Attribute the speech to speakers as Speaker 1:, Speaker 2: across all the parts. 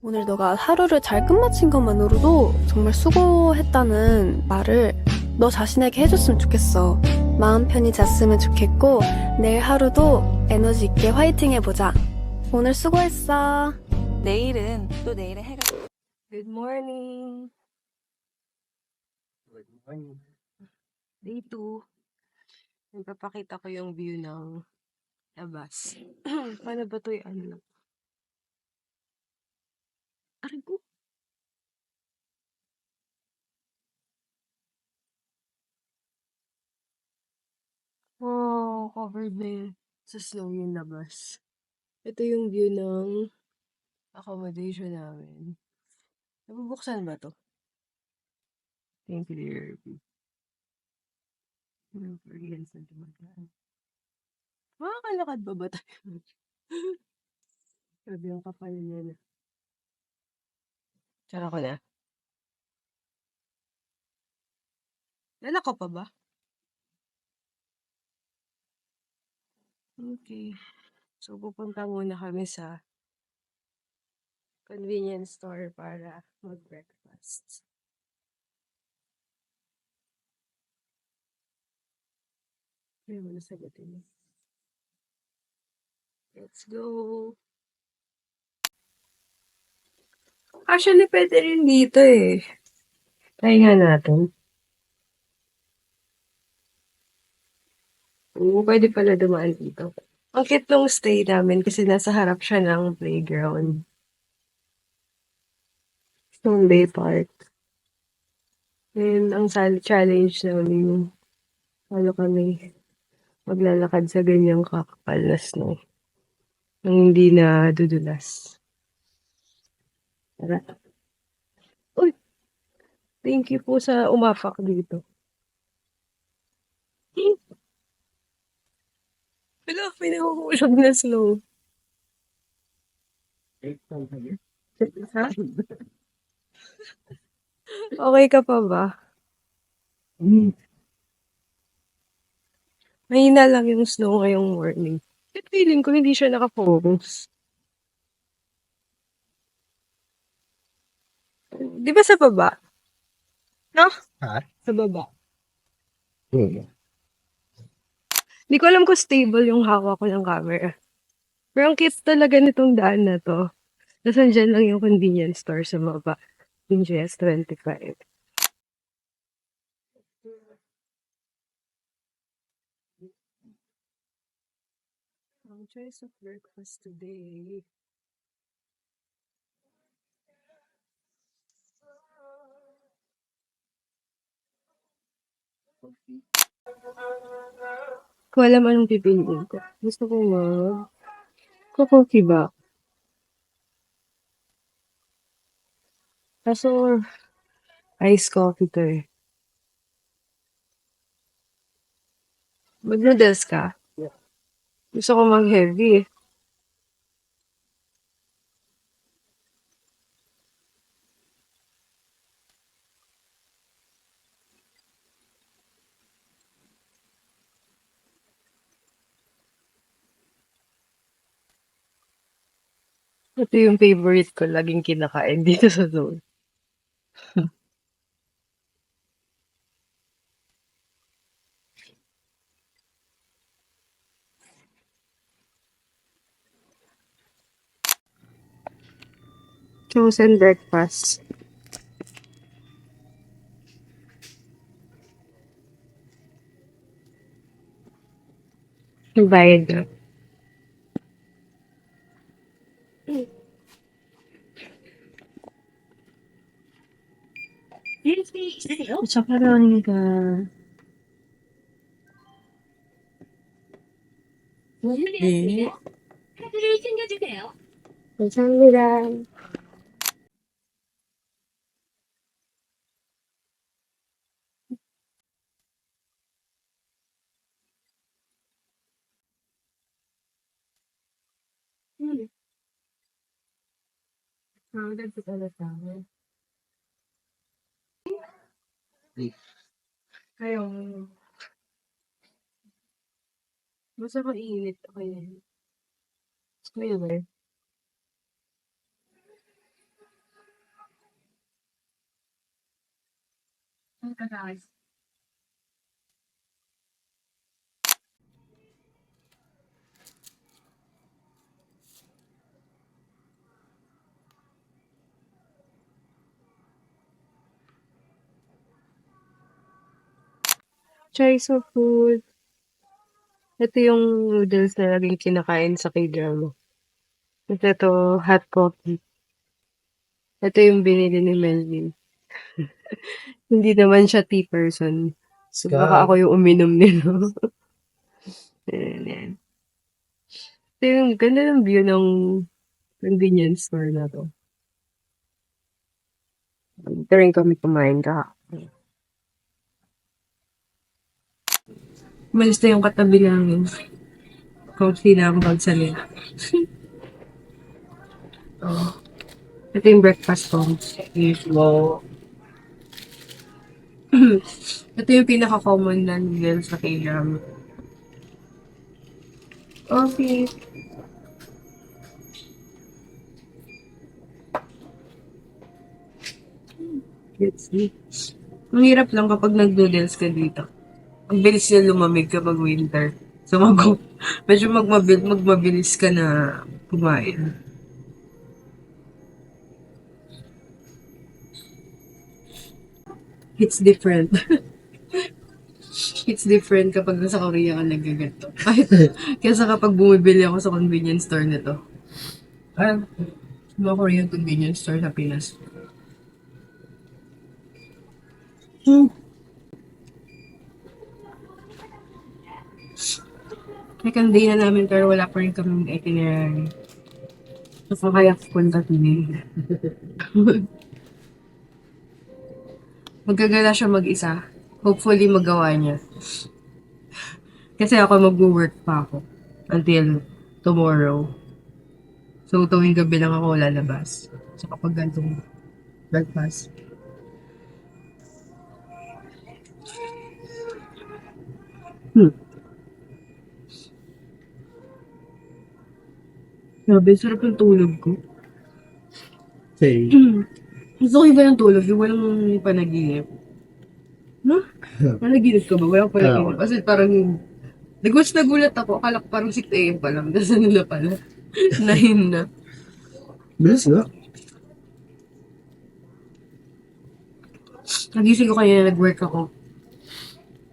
Speaker 1: 오늘 너가 하루를 잘 끝마친 것만으로도 정말 수고했다는 말을 너 자신에게 해줬으면 좋겠어. 마음 편히 잤으면 좋겠고, 내일 하루도 에너지 있게 화이팅 해보자. 오늘 수고했어.
Speaker 2: 내일은 또 내일의 해가.
Speaker 1: Good morning. Day 2. Nagpapakita ko yung view ng labas. Paano ba ito yung ano? Aray ko. Wow, covered na yun. Sa snow yung labas. Ito yung view ng accommodation namin. Nabubuksan ba to? Thank you, dear. Korean sentimental. Makakalakad ba tayo? Grabe yung kapal niya na. Tsara ko na. Dala ka pa ba? Okay. So, pupunta muna kami sa convenience store para mag-breakfast. Kaya mo nasagutin. Let's go! Actually, pwede rin dito eh. Try nga natin. Oo, pwede pala dumaan dito. Ang cute nung stay namin kasi nasa harap siya ng playground. Bay Park. And ang challenge namin yung ano kami maglalakad sa ganyang kakapal na snow. Nang hindi na dudulas. Tara. Uy! Thank you po sa umapak dito. Wala, may nahuhulog na snow. Ha? Okay ka pa ba? Mahina lang yung snow ngayong morning. At feeling ko hindi siya nakafocus. Di ba sa baba? No?
Speaker 3: Ha?
Speaker 1: Sa baba.
Speaker 3: Hmm.
Speaker 1: Di ko alam kung stable yung hawak ko ng camera. Pero ang cute talaga nitong daan na to. Tapos andyan lang yung convenience store sa baba. Yung GS25. Ang choice of breakfast today. Kung alam anong pipiliin ko. Gusto ko coffee ba? Kaso, iced coffee to eh. Mag-noodles ka? Gusto ko mag-heavy eh. Ito yung favorite ko. Laging kinakain dito sa zone. Chosen breakfast. Bayad na. Chakaroni ka. 네.
Speaker 4: 카드를 챙겨주세요.
Speaker 1: 감사합니다. Crowded pala sa amin. Ayun. Basta mainit. Okay na yun. Kuya ba?
Speaker 5: Choice of food. Ito yung noodles na laging kinakain sa K-drama. At ito, hot coffee. Ito yung binili ni Melvin. Hindi naman siya tea person. So, baka ako yung uminom nila. Ayan, yan. Ito yung ganda ng view ng convenience store na to. Ito rin kami kumain ka. Malis na yung katabi namin. Coffee na ang magsalita. Oh. Ito yung breakfast ko.
Speaker 3: Wow.
Speaker 5: Ito yung pinaka-common na noodles sa K-drama. Coffee. Let's see. Ang hirap lang kapag nag-noodles ka dito. Ang bilis na lumamig kapag winter. So, medyo magmabilis ka na kumain. It's different. It's different kapag nasa Korea ka nagaganto. Kaysa kapag bumibili ako sa convenience store nito. Mga Korean convenience store sa Pinas. Second day na namin pero wala pa rin kami itinerary. So, kaya punta today. Magagala siya mag-isa. Hopefully, magawa niya. Kasi ako mag-work pa ako until tomorrow. So, tuwing gabi lang ako lalabas. So, kapag gantong breakfast. Grabe, sarap ng tulog ko.
Speaker 3: Say.
Speaker 5: Gusto ko iba yung tulog, yung walang panaginip. No? Panaginip ka ba? Walang panaginip. Kasi parang, nagulat ako. Akala ko parang 6 AM pa lang. Tapos ano na pala? 9 na.
Speaker 3: Bilis nga.
Speaker 5: Nagising ko kaya nag-work ako.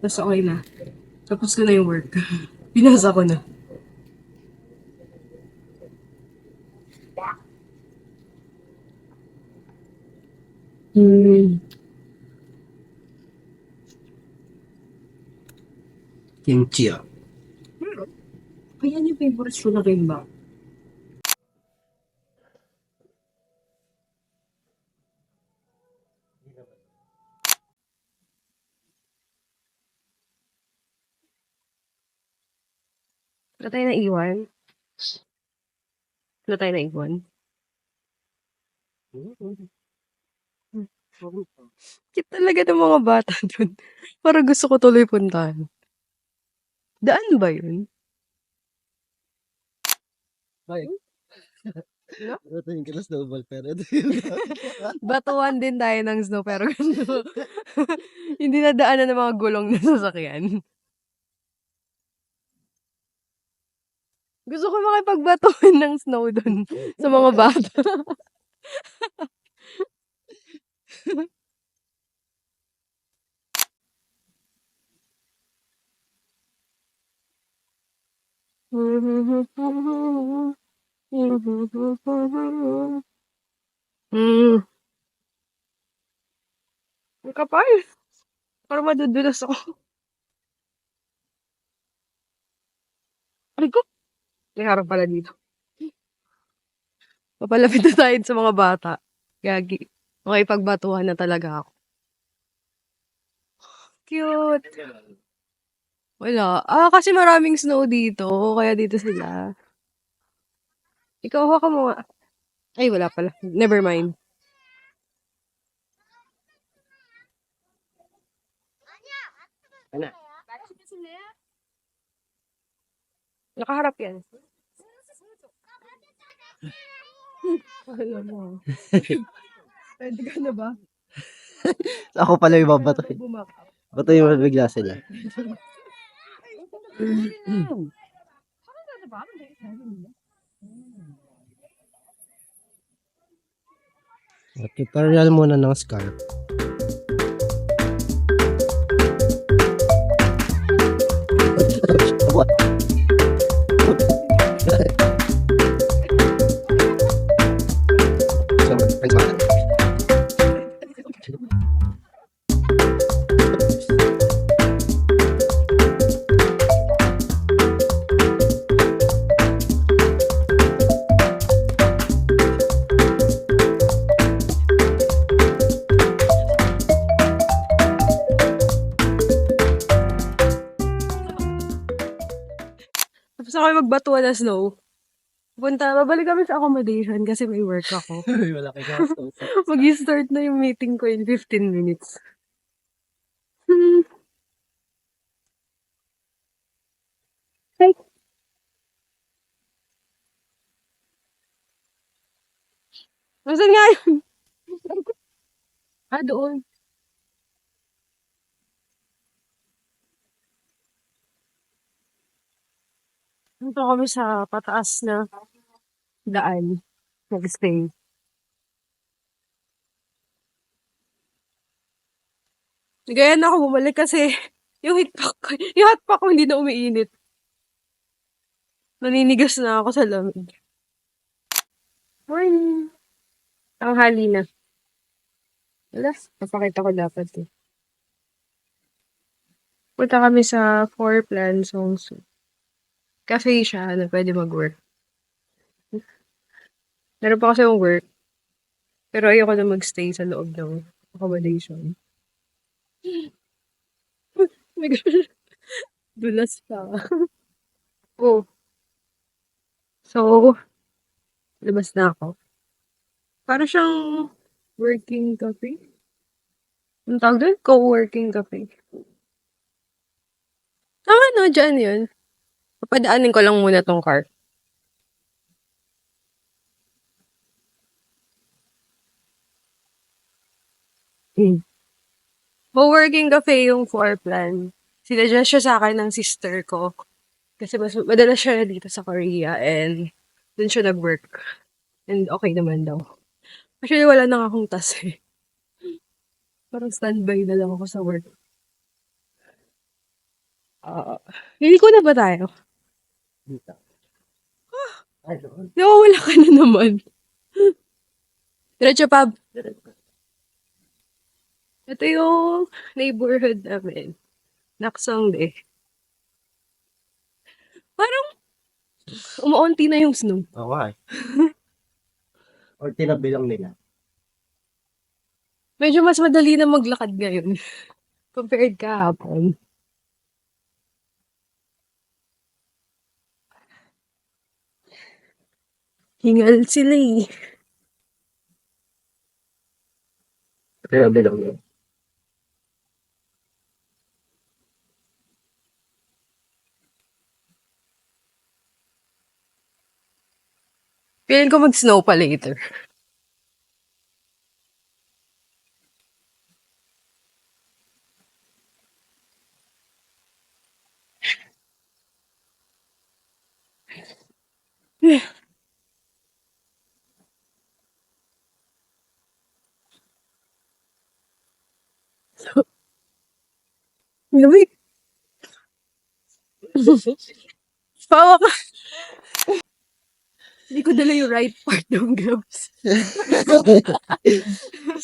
Speaker 5: Tapos okay na. Tapos ko na yung work. Pinasa ko na.
Speaker 3: Kimchi ah.
Speaker 5: Kaya yung favorite ko na kimbap. Wala tayo na iwan. Wala tayo na iwan. Cute talaga ng mga bata dun. Parang gusto ko tuloy puntahan. Daan ba yun?
Speaker 3: Ay.
Speaker 5: No?
Speaker 3: Ito yung kina snowball pero ito yung
Speaker 5: Batuan din tayo ng snow pero ganito. Hindi na daanan ng mga gulong na sasakyan. Gusto ko makipagbatuan ng snow dun sa mga bata. Ang kapal. Parang madudulas ako. Aray ko. May harap pala dito. Papalapit na tayo sa mga bata. Gagi. Makipagbatuhan na talaga ako. Cute. Wala. Kasi maraming snow dito. Kaya dito sila. Ikaw, hawa ka mo nga. Ay, wala pala. Never mind.
Speaker 3: Ano?
Speaker 5: Nakaharap yan. Alam mo. Pwede ka na ba?
Speaker 3: Ako pala yung babato. Bato yung bigla sila. Tutorial muna ng scarf.
Speaker 5: Tapos ako magbatuan na snow. Babalik kami sa accommodation kasi may work ako.
Speaker 3: Wala kayo gastos.
Speaker 5: Mag-start na yung meeting ko in 15 minutes. Hmm. Hi. Nasaan nga yun? Doon. Dito kami sa pataas na daan. Nag-stay. Gaya na ako bumalik kasi yung hotpack ko hindi na umiinit. Naninigas na ako sa lamig. Morning. Tanghali na. Wala, napakita ko dapat eh. Punta kami sa Four Plans Hongsu. Cafe siya na pwede mag-work. Meron pa kasi yung work. Pero ayoko na magstay sa loob ng accommodation. Oh my gosh. Dulas pa. Oh. So, labas na ako. Para siyang working cafe. Ang tawag doon? Co-working cafe. No, dyan yun. Papadaanin ko lang muna tong car. Co-working cafe yung floor plan. Sinadjust siya sa akin ng sister ko. Kasi mas madalas siya dito sa Korea and dun siya nag-work. And okay naman daw. Actually, wala na akong tas eh. Parang standby na lang ako sa work. Hindi ko na ba tayo? Nawawala ka na naman. Diretso pa. Ito yung neighborhood namin. Naksongde. Parang umuunti na yung snow.
Speaker 3: Oo nga eh. Or tinabilang nila.
Speaker 5: Medyo mas madali na maglakad ngayon. Compared kahapon. Hingal sila eh.
Speaker 3: Tinabilang nila.
Speaker 5: Feeling ko mag-snow pa later. Lamig. Pawa ka. Hindi ko dala yung right part ng gloves.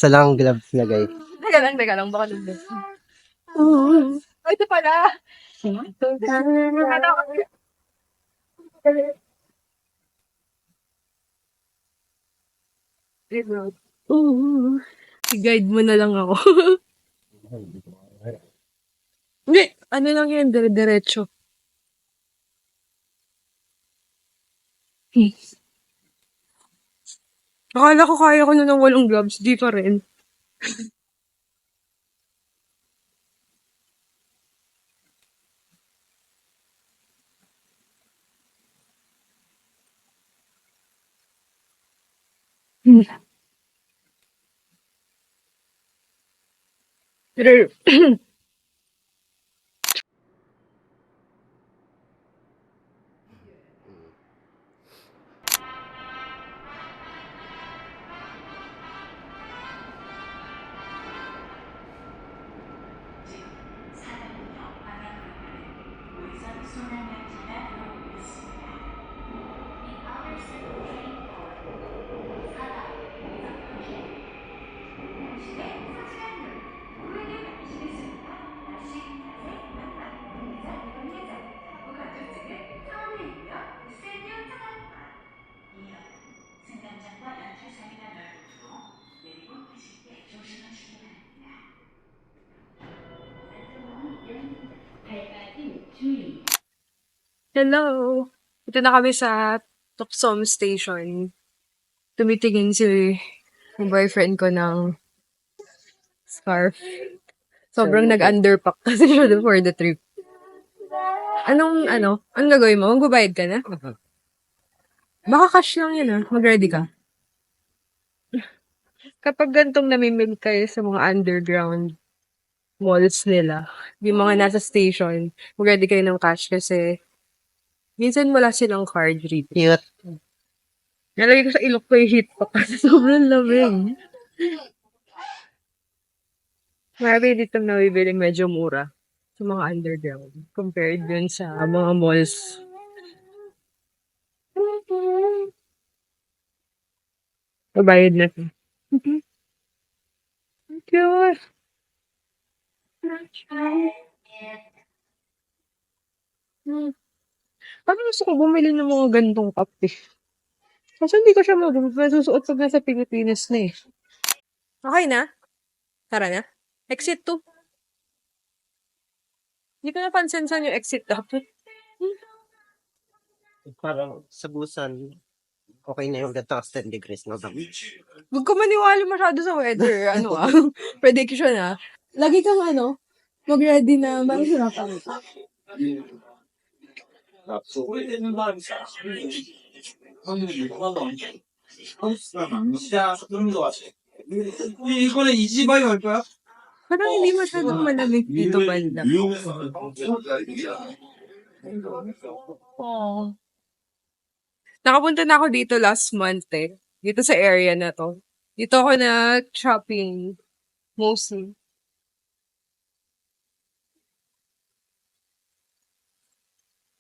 Speaker 3: Sa lang gloves na guys.
Speaker 5: Teka lang, baka nandun. Ay, ito pala. I-guide mo na lang ako. Hindi, ano lang yan, dire-diretso. Akala ko kaya ko na ng walang gloves, di pa rin. Pero,
Speaker 6: 사단은요, 방향으로 가는 우회전 순환 열차가 들어오고 있습니다. The Alderson train for 사단 is approaching. 당신의 소중한 물, 구에게 맡기시겠습니다. 다시 자세 만만, 이자 이동예정, 정부 가족증은 서울이고요. 세디오 차단권. 이어 승강장과 연출상이나 넓음으로 내리고 계실 때 조심하시기 바랍니다. 안전문이 열립니다. 밟아줄 주의.
Speaker 5: hello! Ito na kami sa Toksom Station. Tumitingin yung boyfriend ko ng scarf. Sobrang nag-underpack kasi siya for the trip. Anong gagawin mo? Magbabayad ka na? Baka cash lang yun Mag-ready ka. Kapag gantong namimili kayo sa mga underground malls nila, yung mga nasa station, mag-ready kayo ng cash kasi minsan wala silang card rito.
Speaker 3: Cute.
Speaker 5: Nalagay ko sa ilok ko yung heat pack kasi sobrang lamig. Marami dito nabibiling medyo mura sa mga underground compared dun sa mga malls. Pabayad na to. Cute! Parang gusto ko bumili ng mga gantong kape. Kasi hindi ko siya masusuot pag nasa Pilipinas na eh. Okay na? Tara na? Exit 2. Hindi ko napansin saan yung exit dapat.
Speaker 3: Parang sa Busan, okay na yung ganito 10 degrees, no?
Speaker 5: Huwag ka maniwala masyado sa weather. Prediction Lagi kang mag-ready na mahirapan. Parang hindi masyadong malamig dito banda. Oh. Nakapunta na ako dito last month Dito sa area na to. Dito ako na-shopping mostly.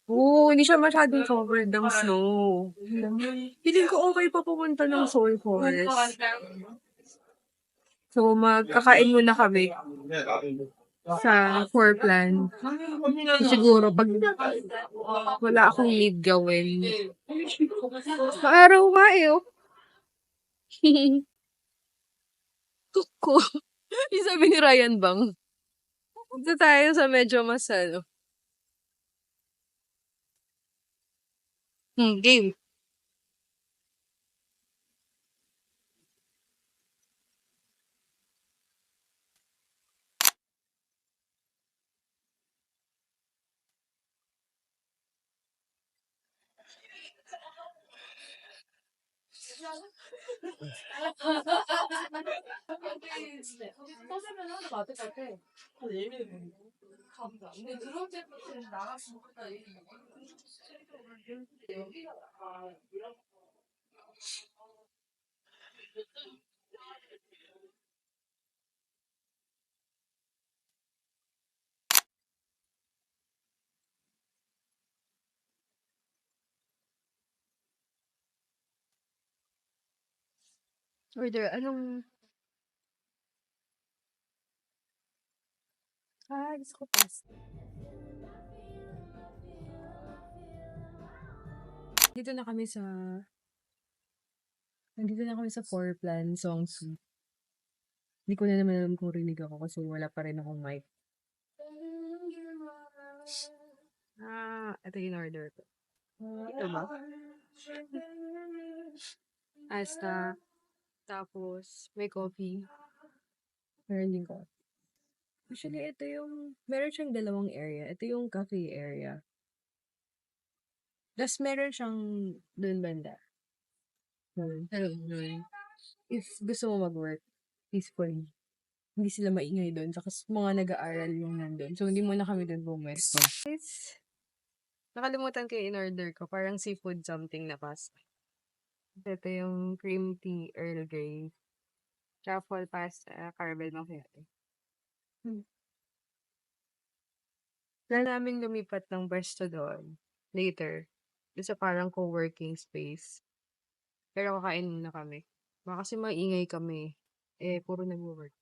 Speaker 5: Oo, hindi siya masyadong covered ng snow. Feeling ko okay pa pupunta ng Seoul Forest. So, magkakain muna kami sa Forplan. Siguro, pag wala akong need gawin. Maaraw nga Kuko. Yung sabi ni Ryan Bang. Punta tayo sa medyo mas game. Order, gusto ko pasta. Nandito na kami sa Forplan, Songsu. Hindi ko na naman alam kung rinig ako kasi wala pa rin akong mic. Ito yung order ko. Ito ba? Pasta. Tapos, may coffee. Meron din coffee. Actually, meron siyang dalawang area. Ito yung cafe area. Tapos meron siyang dun banda. If gusto mo mag-work peacefully, hindi sila maingay doon. Tsaka mga nag-aaral yung nandun. So, hindi muna kami doon bumwesto. Guys, nakalimutan ko yung in-order ko. Parang seafood something na pasta. Ito yung cream tea Earl Grey. Truffle pasta, caramel macchiato. Plan namin lumipat ng pwesto doon. Later. Doon sa parang co-working space. Pero kakain muna kami. Baka kasi maingay kami. Puro nag-work.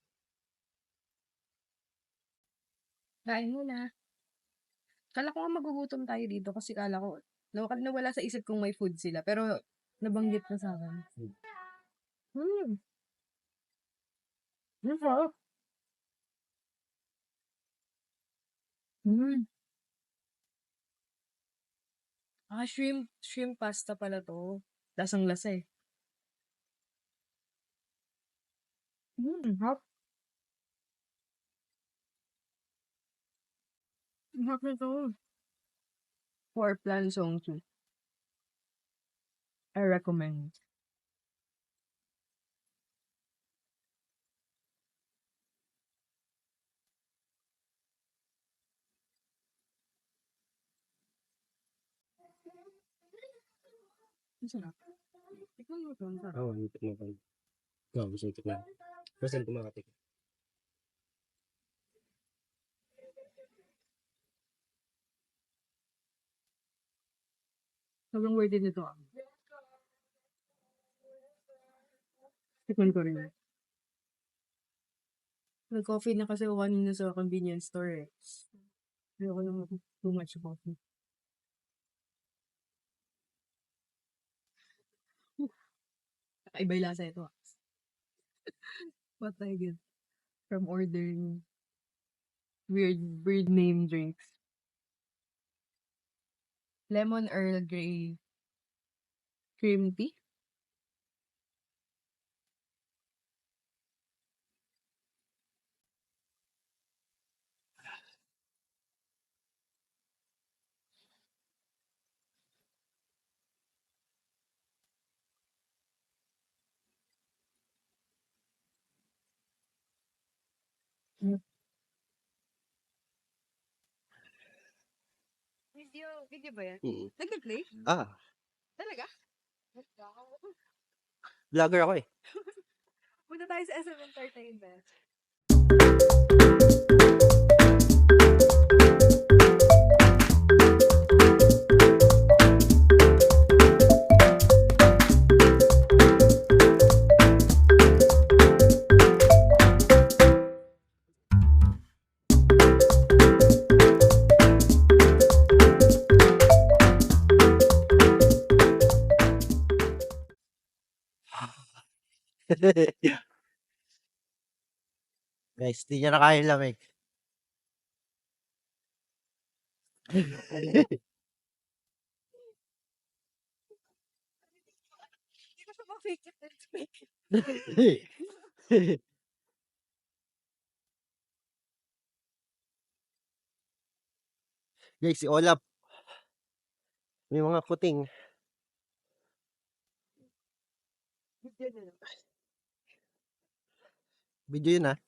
Speaker 5: Kain muna. Kala ko nga magugutom tayo dito kasi kala ko, nawala sa isip kong may food sila. Pero, nabanggit na sa akin. Ang sarap. Shrimp pasta pala to. Lasang lasa eh. Hap. Hap na to. For plan song 2. I recommend. Ang sarap. Tikman mo to, ang sarap.
Speaker 3: Oo, hindi mo pa. Oo, gusto ko na. First time kumakatik.
Speaker 5: Sobrang worth it nito. Tikman ko rin. Nag-coffee na kasi ako kanina sa convenience store eh. Ayoko naman too much coffee. Kakaiba yung lasa ito. What I get from ordering weird name drinks. Lemon Earl Grey cream tea. Video ba yan? Nag-play?
Speaker 3: Ah,
Speaker 5: Talaga?
Speaker 3: vlogger ako eh.
Speaker 5: Punta tayo sa SM Entertainment.
Speaker 3: Guys, di niya na kaya yung lamig.
Speaker 5: Hindi ko siya ma-fake it.
Speaker 3: Guys, si Olap. May mga kuting. Video yun ah.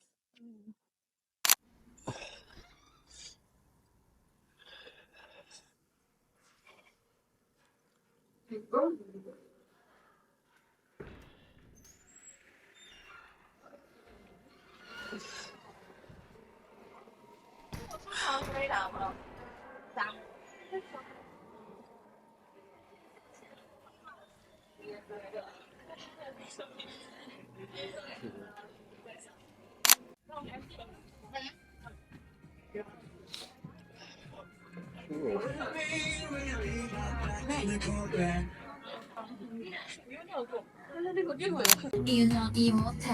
Speaker 7: 이유는 이 못해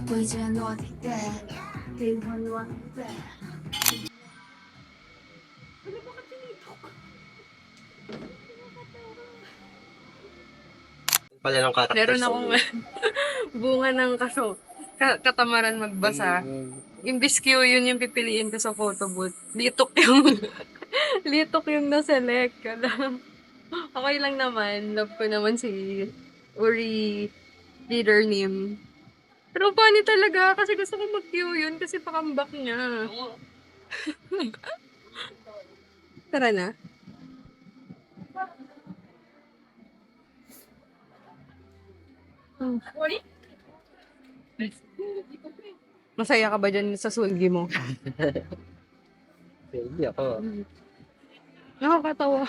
Speaker 7: 보이지만 어디 때灵魂 왔대
Speaker 3: Pala ng character.
Speaker 5: Meron akong bunga ng katamaran magbasa. Imbis Q, yun yung pipiliin ko sa photo booth. Litok yung na-select. Okay lang naman. Love ko naman si Uri leader name. Pero funny talaga kasi gusto ko mag-queue yun kasi pakambak niya. Tara na. Masaya ka ba dyan sa sulgi mo?
Speaker 3: Hindi ako.
Speaker 5: Nakakatawa.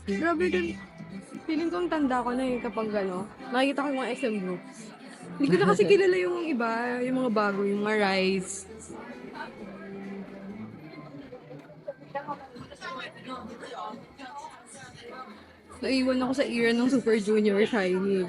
Speaker 5: Grabe dun. Feeling ko ang tanda ko na kapag nakikita ko yung mga SM groups. Hindi ko na kasi kilala yung iba, yung mga bago, yung mga Rise. Naiwan ako sa era ng Super Junior Shiny.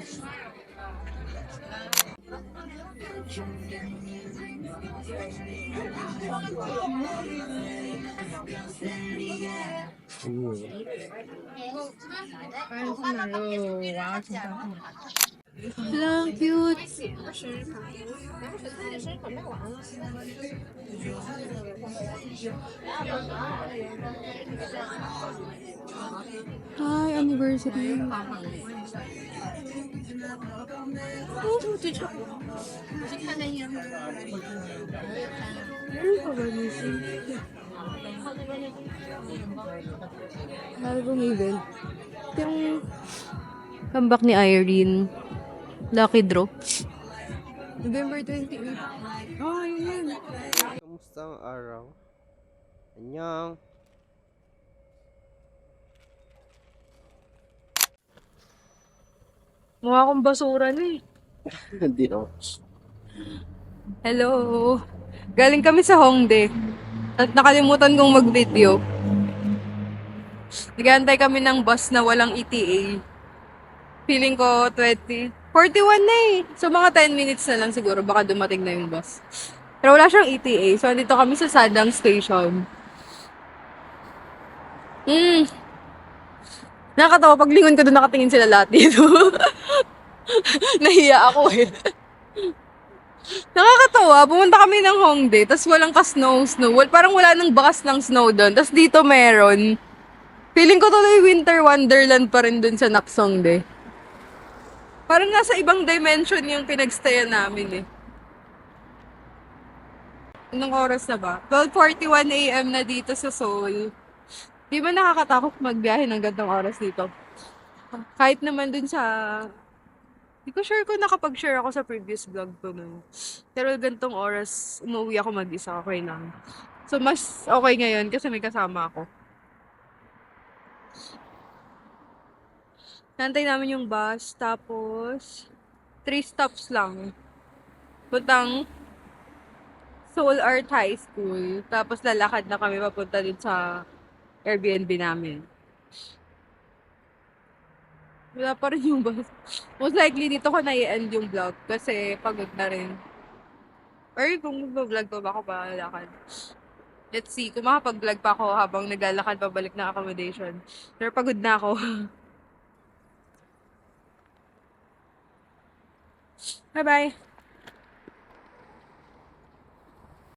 Speaker 5: Lang cute. Hi, anniversary. Meron pa ba dito? Album event. Ito yung comeback ni Irene. Lucky Draw. November 28. Oh, yun.
Speaker 3: Kamusta ang araw? Anyang.
Speaker 5: Mukha akong basura na eh.
Speaker 3: Hindi naman.
Speaker 5: Hello. Galing kami sa Hongdae. At nakalimutan kong mag-video. Nag-aantay kami ng bus na walang ETA. Feeling ko 41 na eh. So mga 10 minutes na lang siguro baka dumating na yung bus. Pero wala siyang ETA. So dito kami sa Sadang Station. Nakakatawa, paglingon ko doon nakatingin sila lahat dito. Nahiya ako eh. Nakakatawa, pumunta kami ng Hongdae, tapos walang ka-snow. Parang wala nang bakas ng snow doon. Tapos dito meron. Feeling ko tuloy winter wonderland pa rin doon sa Naksongdae. Parang nasa ibang dimension yung pinagstayan namin eh. Anong oras na ba? 12:41 AM na dito sa Seoul. Di ba nakakatakot magbiyahe ng gantong oras dito? Kahit naman dun sa... Di ko sure kung nakapag-share ako sa previous vlog ko nun. Pero gantong oras, umuwi ako mag-isa, okay lang. So, mas okay ngayon kasi may kasama ako. Nantay namin yung bus, tapos 3 stops lang. Puntang Seoul Art High School. Tapos lalakad na kami papunta din sa Airbnb namin. Wala pa rin yung bus. Most likely dito ko na-i-end yung vlog kasi pagod na rin. Or kung mag-vlog pa ba ako ba lalakad? Let's see, kung makapag-vlog pa ako habang naglalakad pabalik ng accommodation. Pero pagod na ako. Bye-bye!